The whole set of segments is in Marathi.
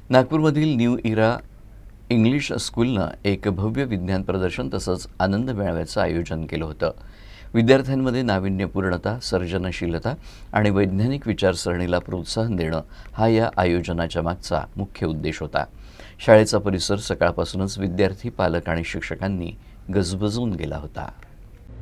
नागपूरमधील न्यू इरा इंग्लिश स्कूलनं एक भव्य विज्ञान प्रदर्शन तसंच आनंद मेळाव्याचं आयोजन केलं होतं. विद्यार्थ्यांमध्ये नाविन्यपूर्णता, सर्जनशीलता आणि वैज्ञानिक विचारसरणीला प्रोत्साहन देणं हा या आयोजनाच्या मागचा मुख्य उद्देश होता. शाळेचा परिसर सकाळपासूनच विद्यार्थी, पालक आणि शिक्षकांनी गजबजून गेला होता.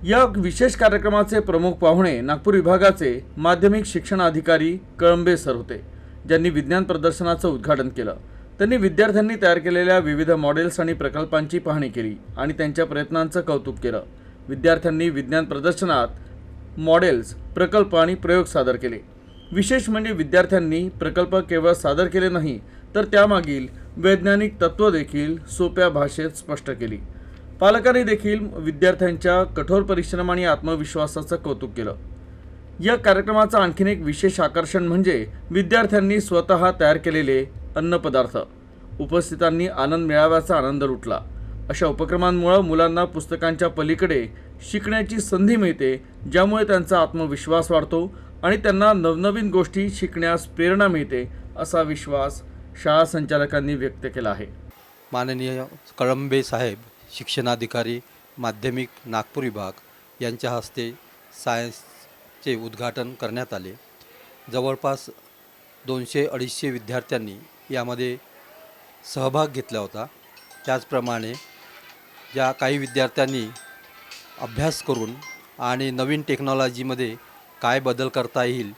या विशेष कार्यक्रमाचे प्रमुख पाहुणे नागपूर विभागाचे माध्यमिक शिक्षण अधिकारी कळंबे सर होते, ज्यांनी विज्ञान प्रदर्शनाचं उद्घाटन केलं. त्यांनी विद्यार्थ्यांनी तयार केलेल्या विविध मॉडेल्स आणि प्रकल्पांची पाहणी केली आणि त्यांच्या प्रयत्नांचं कौतुक केलं. विद्यार्थ्यांनी विज्ञान प्रदर्शनात मॉडेल्स, प्रकल्प आणि प्रयोग सादर केले. विशेष म्हणजे विद्यार्थ्यांनी प्रकल्प केवळ सादर केले नाही, तर त्यामागील वैज्ञानिक तत्त्व देखील सोप्या भाषेत स्पष्ट केली. पालकांनी देखील विद्यार्थ्यांच्या कठोर परिश्रम आणि आत्मविश्वासाचं कौतुक केलं. या कार्यक्रमाचं आणखीन एक विशेष आकर्षण म्हणजे विद्यार्थ्यांनी स्वतः तयार केलेले अन्नपदार्थ. उपस्थितांनी आनंद मेळाव्याचा आनंद लुटला. अशा उपक्रमांमुळे मुलांना पुस्तकांच्या पलीकडे शिकण्याची संधी मिळते, ज्यामुळे त्यांचा आत्मविश्वास वाढतो आणि त्यांना नवनवीन गोष्टी शिकण्यास प्रेरणा मिळते, असा विश्वास शाळा संचालकांनी व्यक्त केला आहे. माननीय कळंबे साहेब, शिक्षणाधिकारी माध्यमिक नागपूर विभाग यांच्या हस्ते सायन्सचे उद्घाटन करण्यात आले. जवळपास 200-250 विद्यार्थ्यांनी यामध्ये सहभाग घेतला होता. त्याचप्रमाणे ज्या काही विद्यार्थ्यांनी अभ्यास करून आणि नवीन टेक्नॉलॉजीमध्ये काय बदल करता येईल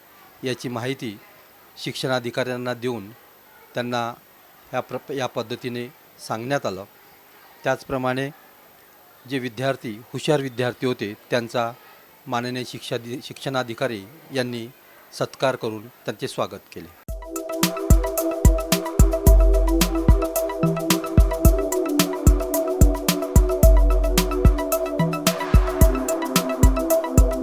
याची माहिती शिक्षणाधिकाऱ्यांना देऊन त्यांना या पद्धतीने सांगण्यात आलं. त्याचप्रमाणे जे विद्यार्थी हुशार विद्यार्थी होते त्यांचा माननीय शिक्षणाधिकारी यांनी सत्कार करून त्यांचे स्वागत केले.